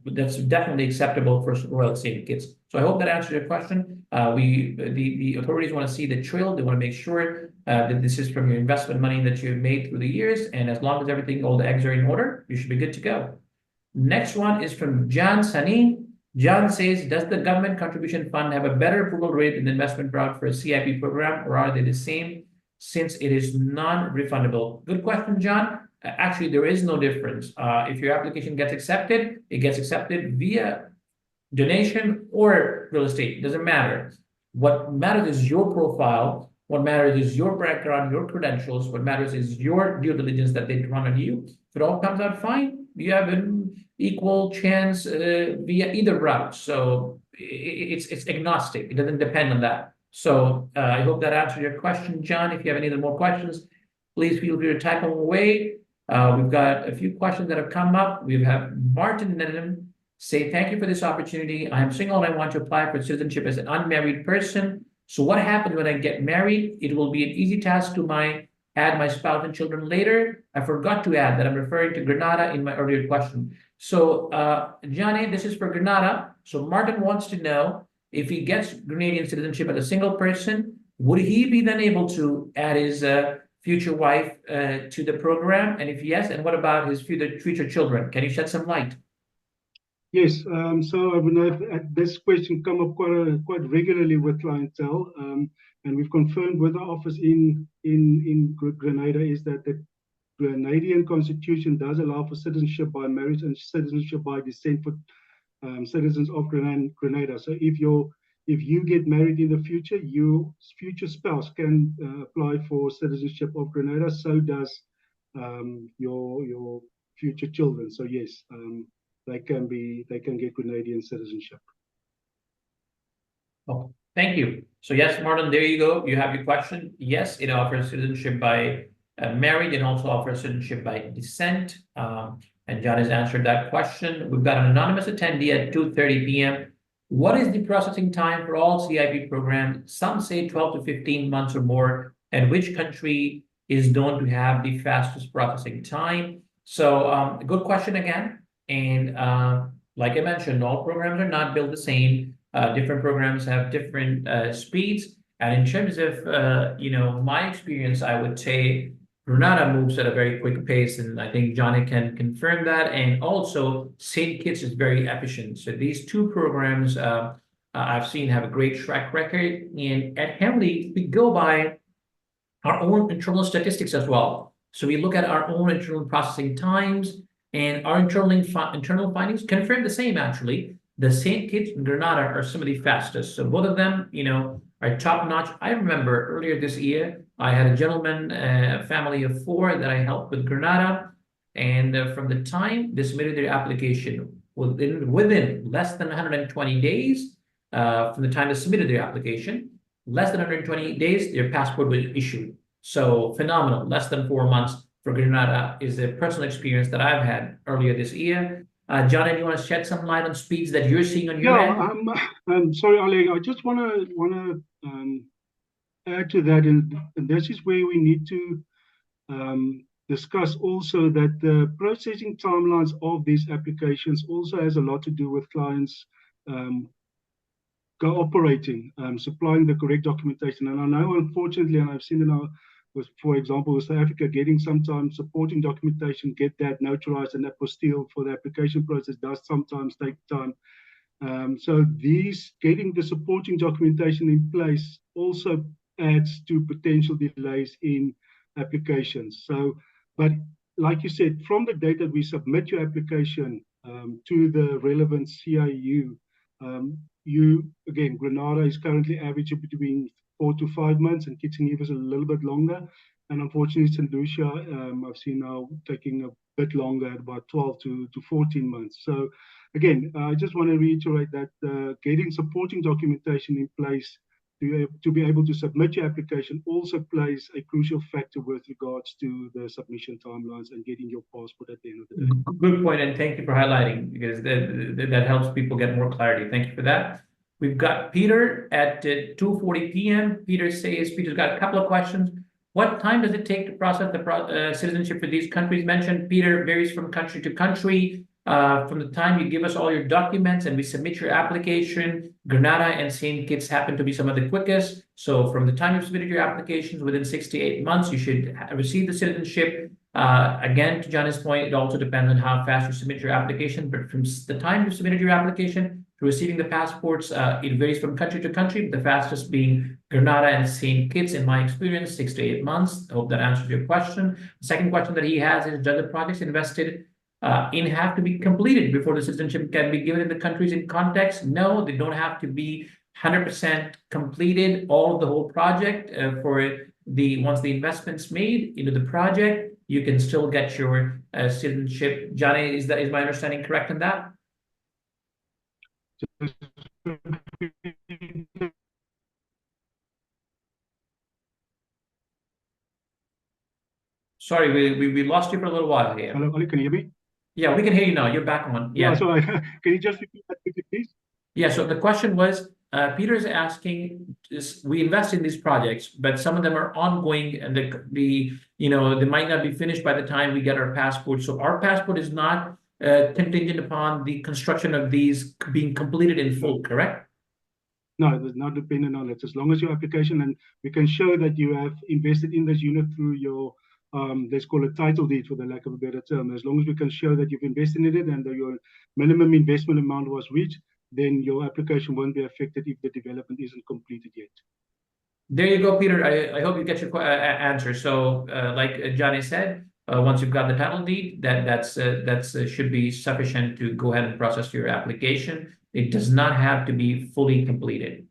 that's definitely acceptable for Royal St. Kitts. So I hope that answers your question. The authorities want to see the trail. They want to make sure that this is from your investment money that you've made through the years. And as long as everything, all the eggs are in order, you should be good to go. Next one is from John Sani. John says, does the government contribution fund have a better approval rate than the investment route for a CIP program, or are they the same since it is non-refundable? Good question, John. Actually, there is no difference. If your application gets accepted, it gets accepted via donation or real estate. It doesn't matter. What matters is your profile. What matters is your background, your credentials. What matters is your due diligence that they run on you. If it all comes out fine, you have an equal chance via either route. So it's agnostic. It doesn't depend on that. So I hope that answered your question, John. If you have any other more questions, please feel free to type them away. We've got a few questions that have come up. We have Martin Nenham say, thank you for this opportunity. I am single and I want to apply for citizenship as an unmarried person. So what happens when I get married? It will be an easy task to add my spouse and children later. I forgot to add that I'm referring to Grenada in my earlier question. So Johnny, this is for Grenada. So Martin wants to know, if he gets Grenadian citizenship as a single person, would he be then able to add his future wife to the program? And if yes, and what about his future children? Can you shed some light? Yes, so this question come up quite regularly with clientele, and we've confirmed with the office in Grenada is that the Grenadian constitution does allow for citizenship by marriage and citizenship by descent for citizens of Grenada. So if you get married in the future, your future spouse can apply for citizenship of Grenada. So does your future children. So yes, they can get Grenadian citizenship. Oh, thank you. So yes, Martin, there you go. You have your question. Yes, it offers citizenship by marriage and also offers citizenship by descent. And John has answered that question. We've got an anonymous attendee at 2:30 p.m. What is the processing time for all CIP programs? Some say 12 to 15 months or more. And which country is known to have the fastest processing time? So good question again. And like I mentioned, all programs are not built the same. Different programs have different speeds. And in terms of my experience, I would say Grenada moves at a very quick pace, and I think Johnny can confirm that. And also, St. Kitts is very efficient. So these two programs I've seen have a great track record. And at Henley, we go by our own internal statistics as well. So we look at our own internal processing times, and our internal findings confirm the same, actually. The St. Kitts and Grenada are some of the fastest. So both of them, are top notch. I remember earlier this year, I had a gentleman, a family of 4 that I helped with Grenada. And from the time they submitted their application, within less than 120 days, from the time they submitted their application, less than 120 days, their passport was issued. So phenomenal. Less than 4 months for Grenada is a personal experience that I've had earlier this year. John, do you want to shed some light on speeds that you're seeing on your end? I'm sorry, Oleg. I just want to add to that, and this is where we need to discuss also that the processing timelines of these applications also has a lot to do with clients cooperating, supplying the correct documentation. And I know, unfortunately, and I've seen for example, with South Africa, getting sometimes supporting documentation, get that notarized and apostilled for the application process does sometimes take time. So getting the supporting documentation in place also adds to potential delays in applications. But like you said, from the date that we submit your application to the relevant CIU, again, Grenada is currently averaging between 4 to 5 months, and Kitts and Nevis a little bit longer. And unfortunately, St. Lucia, I've seen now taking a bit longer, at about 12 to 14 months. So again, I just want to reiterate that getting supporting documentation in place to be able to submit your application also plays a crucial factor with regards to the submission timelines and getting your passport at the end of the day. Good point, and thank you for highlighting, because that helps people get more clarity. Thank you for that. We've got Peter at 2:40 p.m. Peter's got a couple of questions. What time does it take to process the citizenship for these countries mentioned? Peter, varies from country to country. From the time you give us all your documents and we submit your application, Grenada and St. Kitts happen to be some of the quickest. So from the time you've submitted your applications, within 6 to 8 months, you should receive the citizenship. Again, to Johnny's point, it also depends on how fast you submit your application. But from the time you submitted your application to receiving the passports, it varies from country to country, the fastest being Grenada and St. Kitts, in my experience, 6 to 8 months. I hope that answers your question. The second question that he has is, does the projects invested in have to be completed before the citizenship can be given in the countries in context? No, they don't have to be 100% completed, all of the whole project. Once the investment's made into the project, you can still get your citizenship. Johnny, is my understanding correct in that? Sorry, we lost you for a little while here. Hello, Oli, can you hear me? Yeah, we can hear you now. You're back on. Yeah, so can you just repeat that quickly, please? Yeah, so the question was, Peter's asking, we invest in these projects, but some of them are ongoing, and they might not be finished by the time we get our passport. So our passport is not contingent upon the construction of these being completed in full, correct? No, it is not dependent on it. As long as your application, and we can show that you have invested in this unit through your, let's call it title deed, for the lack of a better term. As long as we can show that you've invested in it and that your minimum investment amount was reached, then your application won't be affected if the development isn't completed yet. There you go, Peter. I hope you get your answer. So, like Johnny said, once you've got the title deed, that should be sufficient to go ahead and process your application. It does not have to be fully completed.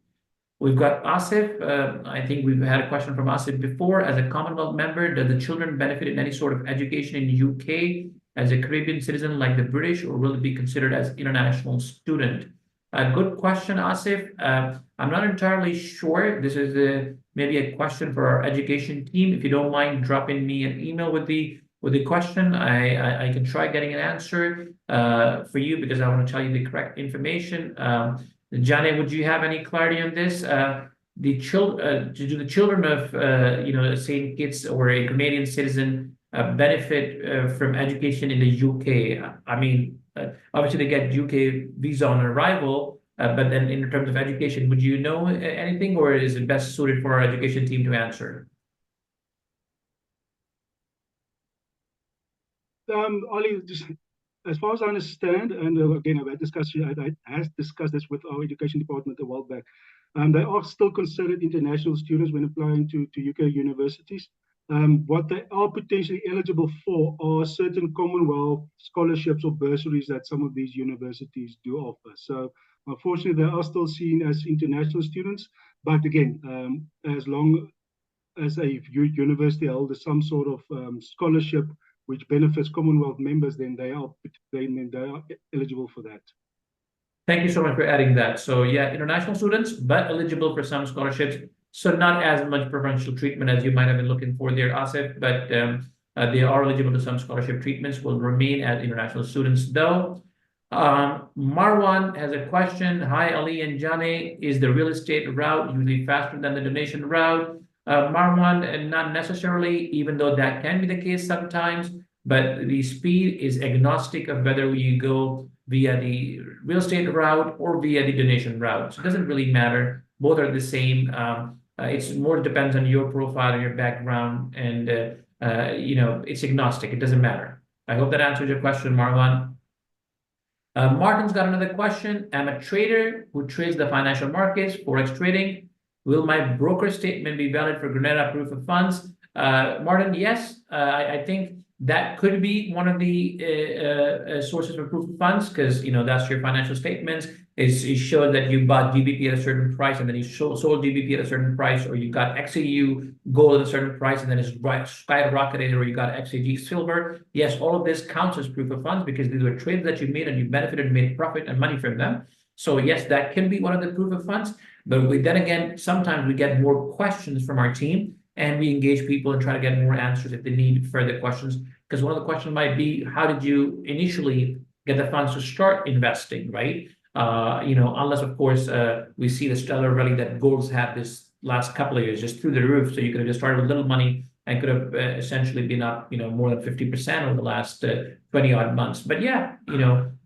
We've got Asif. I think we've had a question from Asif before. As a Commonwealth member, do the children benefit in any sort of education in the UK as a Caribbean citizen like the British, or will it be considered as international student? A good question, Asif. I'm not entirely sure. This is maybe a question for our education team. If you don't mind dropping me an email with the with the question. I can try getting an answer for you because I want to tell you the correct information. Johnny, would you have any clarity on this? Do the children of Saint Kitts or a Canadian citizen benefit from education in the UK? I mean, obviously they get UK visa on arrival, but then in terms of education, would you know anything, or is it best suited for our education team to answer? Ollie, just as far as I understand, and again, I has discussed this with our education department a while back. They are still considered international students when applying to UK universities. What they are potentially eligible for are certain Commonwealth scholarships or bursaries that some of these universities do offer. So, unfortunately, they are still seen as international students. But again, as long as a university holds some sort of scholarship which benefits Commonwealth members, then they are eligible for that. Thank you so much for adding that. So yeah, international students, but eligible for some scholarships. So not as much preferential treatment as you might have been looking for there, Asif, but they are eligible to some scholarship treatments, will remain as international students though. Marwan has a question. Hi, Ali and Jane. Is the real estate route usually faster than the donation route? Marwan, not necessarily, even though that can be the case sometimes, but the speed is agnostic of whether you go via the real estate route or via the donation route. So it doesn't really matter. Both are the same. It's more depends on your profile and your background, and it's agnostic. It doesn't matter. I hope that answers your question, Marwan. Martin's got another question. I'm a trader who trades the financial markets, forex trading. Will my broker statement be valid for Grenada proof of funds? Martin, yes. I think that could be one of the sources for proof of funds, because that's your financial statements. It shows that you bought GBP at a certain price and then you sold GBP at a certain price, or you got XAU gold at a certain price and then it's skyrocketed, or you got XAG silver. Yes, all of this counts as proof of funds because these were trades that you made and you benefited, made profit and money from them. So yes, that can be one of the proof of funds. But then again, sometimes we get more questions from our team and we engage people and try to get more answers if they need further questions. Because one of the questions might be, how did you initially get the funds to start investing, right? Unless, of course, we see the stellar rally that gold's had this last couple of years, just through the roof. So you could have just started with little money and could have essentially been up, more than 50% over the last 20 odd months. But yeah,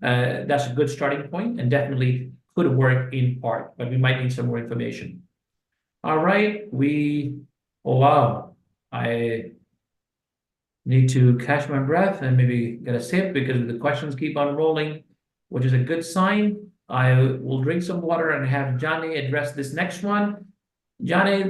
that's a good starting point and definitely could work in part, but we might need some more information. All right, oh wow, I need to catch my breath and maybe get a sip because the questions keep on rolling, which is a good sign. I will drink some water and have Johnny address this next one. Johnny,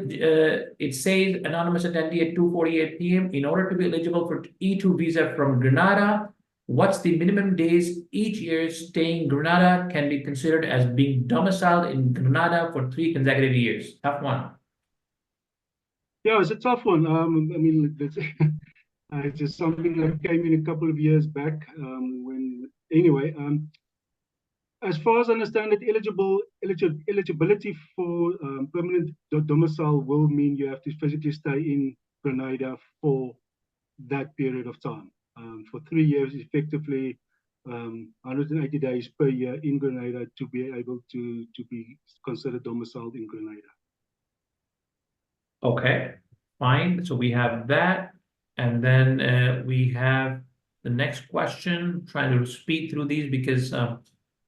it says anonymous attendee at 2:48 p.m. In order to be eligible for E2 visa from Grenada, what's the minimum days each year staying in Grenada can be considered as being domiciled in Grenada for 3 consecutive years? Tough one. Yeah, it's a tough one. It's just something that came in a couple of years back. As far as I understand it, eligibility for permanent domicile will mean you have to physically stay in Grenada for that period of time. For 3 years, effectively, 180 days per year in Grenada to be able to be considered domiciled in Grenada. Okay, fine. So we have that. And then we have the next question, trying to speed through these because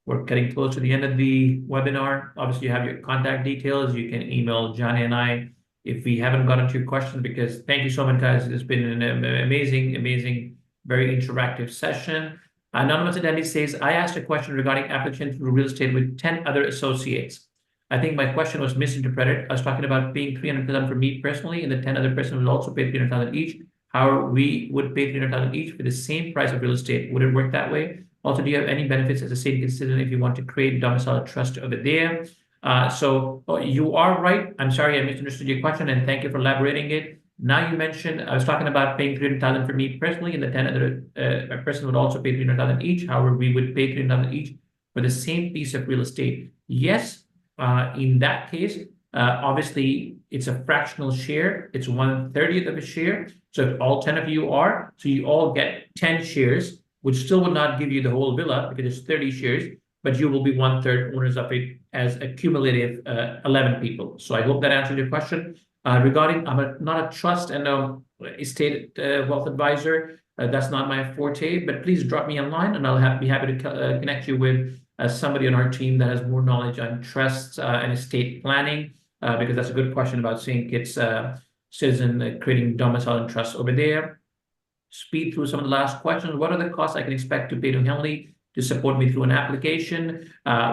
we're getting close to the end of the webinar. Obviously, you have your contact details. You can email Johnny and I if we haven't gotten to your questions, because thank you so much, guys. It's been an amazing, very interactive session. Anonymous attendee says, I asked a question regarding application through real estate with 10 other associates. I think my question was misinterpreted. I was talking about paying 300,000 for me personally, and the 10 other persons would also pay 300,000 each. However, we would pay 300,000 each for the same price of real estate. Would it work that way? Also, do you have any benefits as a Saint Kitts citizen if you want to create domicile trust over there? So you are right. I'm sorry, I misunderstood your question, and thank you for elaborating it. Now you mentioned, I was talking about paying 300,000 for me personally, and the 10 other persons would also pay 300,000 each. However, we would pay 300,000 each for the same piece of real estate. Yes, in that case, Obviously, it's a fractional share. It's 1/30th of a share. So if all 10 of you are, so you all get 10 shares, which still will not give you the whole villa because it's 30 shares, but you will be 1/3 owners of it as a cumulative 11 people. So I hope that answered your question. Regarding, not a trust and estate wealth advisor. That's not my forte, but please drop me a line and I'll be happy to connect you with somebody on our team that has more knowledge on trusts and estate planning, because that's a good question about seeing kids citizen creating domicile and trust over there. Speed through some of the last questions. What are the costs I can expect to pay to Henley to support me through an application?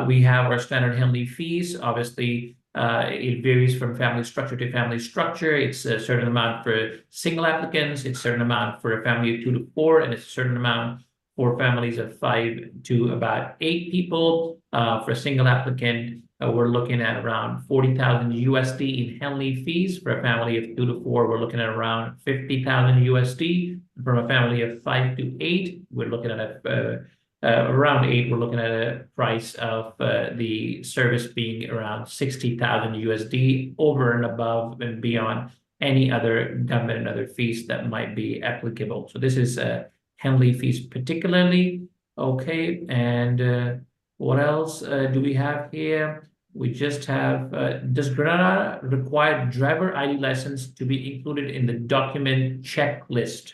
We have our standard Henley fees. Obviously, it varies from family structure to family structure. It's a certain amount for single applicants, it's a certain amount for a family of 2 to 4, and it's a certain amount for families of 5 to about 8 people. For a single applicant, we're looking at around 40,000 USD in Henley fees. For a family of 2 to 4, we're looking at around 50,000 USD. From a family of 5 to 8, we're looking at around 8, we're looking at a price of the service being around 60,000 USD, over and above and beyond any other government and other fees that might be applicable. So this is Henley fees particularly. Okay, and what else do we have here? We just have, does Grenada require driver ID license to be included in the document checklist?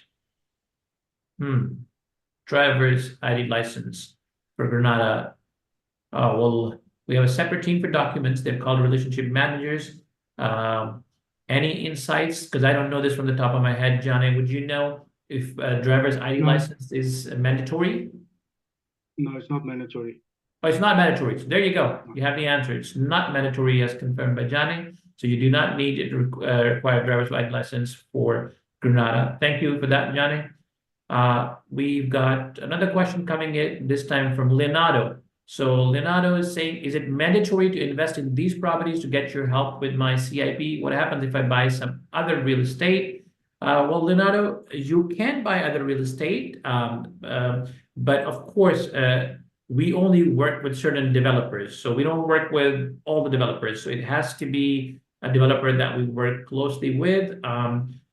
Driver's ID license for Grenada. Oh, well, we have a separate team for documents. They're called relationship managers. Any insights? Because I don't know this from the top of my head. Johnny, would you know if driver's ID license is mandatory? No, it's not mandatory. Oh, it's not mandatory. So there you go. You have the answer. It's not mandatory as confirmed by Johnny. So you do not need to require driver's ID license for Grenada. Thank you for that, Johnny. We've got another question coming in, this time from Leonardo. So Leonardo is saying, is it mandatory to invest in these properties to get your help with my CIP? What happens if I buy some other real estate? Well, Leonardo, you can buy other real estate, but of course, we only work with certain developers. So we don't work with all the developers. So it has to be a developer that we work closely with.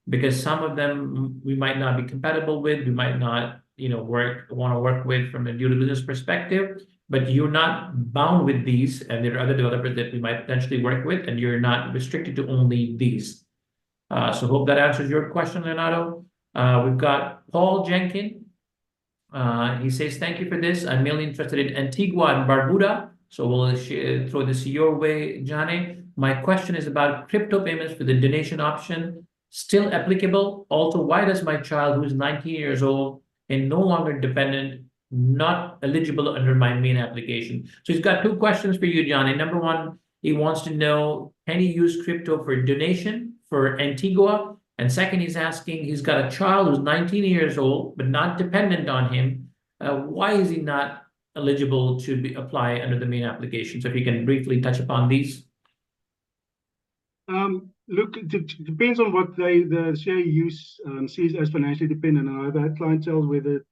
Because some of them we might not be compatible with, we might not, want to work with from a due diligence perspective, but you're not bound with these, and there are other developers that we might potentially work with, and you're not restricted to only these. So hope that answers your question, Leonardo. We've got Paul Jenkin. He says, thank you for this. I'm mainly interested in Antigua and Barbuda. So we'll throw this your way, Johnny. My question is about crypto payments for the donation option. Still applicable? Also, why does my child, who is 19 years old and no longer dependent, not eligible under my main application? So he's got 2 questions for you, Johnny. Number 1, he wants to know, can he use crypto for donation for Antigua? And second, he's asking, he's got a child who's 19 years old, but not dependent on him. Why is he not eligible to apply under the main application? So if you can briefly touch upon these. Look, it depends on what the CIU sees as financially dependent. And I've had clientele where the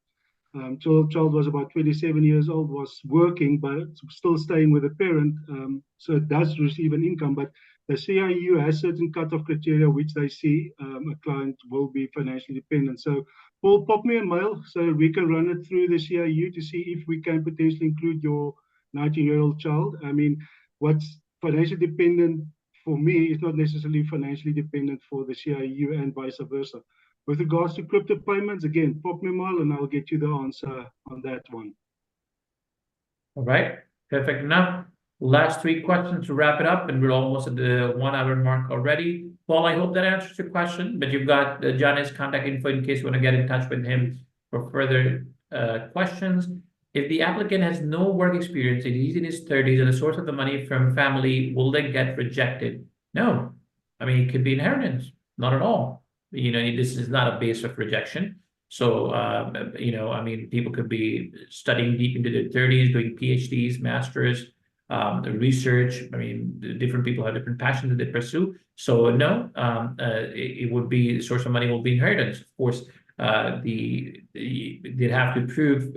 child was about 27 years old, was working, but still staying with a parent. So it does receive an income, but the CIU has certain cutoff criteria which they see a client will be financially dependent. So Paul, pop me a mail so we can run it through the CIU to see if we can potentially include your 19-year-old child. I mean, what's financially dependent for me is not necessarily financially dependent for the CIU and vice versa. With regards to crypto payments, again, pop me a mail and I'll get you the answer on that one. All right, perfect enough. Last 3 questions to wrap it up, and we're almost at the 1-hour mark already. Paul, I hope that answers your question, but you've got Johnny's contact info in case you want to get in touch with him for further questions. If the applicant has no work experience and he's in his 30s and the source of the money from family, will they get rejected? No. I mean, it could be inheritance. Not at all. This is not a base of rejection. So, I mean, people could be studying deep into their 30s, doing PhDs, masters, research. I mean, different people have different passions that they pursue. So no, it would be the source of money will be inheritance. Of course, they'd have to prove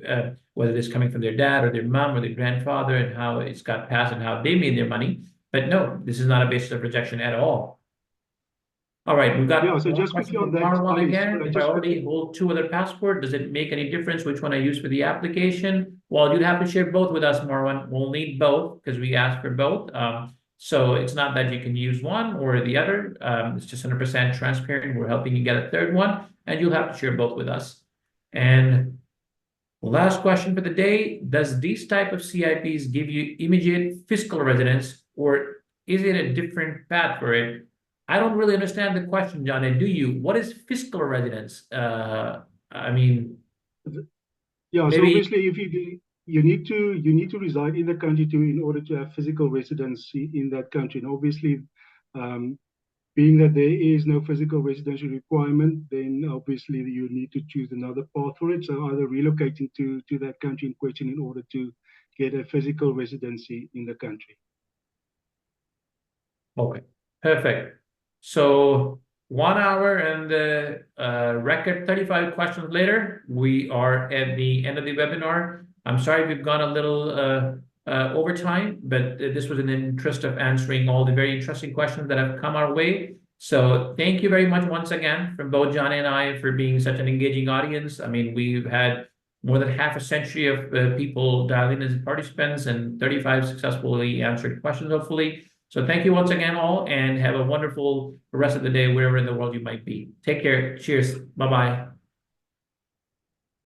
whether it's coming from their dad or their mom or their grandfather and how it's got passed and how they made their money. But no, this is not a basis of rejection at all. All right, we've Yeah, got so one just question quickly on from that, Marwan Ali, again. sorry, I If I just already hold two other passport, does it make any difference which one I use for the application? Well, you'd have to share both with us, Marwan. We'll need both because we asked for both. So it's not that you can use one or the other. It's just 100% transparent. We're helping you get a third one, and you'll have to share both with us. And last question for the day, does these type of CIPs give you immediate fiscal residence, or is it a different path for it? I don't really understand the question, Johnny. Do you? What is fiscal residence? I mean, Yeah, so maybe, obviously, if you need to reside in the country to in order to have physical residency in that country. And obviously, um, being that there is no physical residency requirement, then obviously you need to choose another path for it. So either relocating to that country in question in order to get a physical residency in the country. okay, perfect. So 1 hour and the record 35 questions later, we are at the end of the webinar. I'm sorry we've gone a little over time, but this was in the interest of answering all the very interesting questions that have come our way. So thank you very much once again from both Johnny and I for being such an engaging audience. I mean, we've had more than half a century of people dialing as participants and 35 successfully answered questions, hopefully. So thank you once again all, and have a wonderful rest of the day wherever in the world you might be. Take care. Cheers. Bye-bye.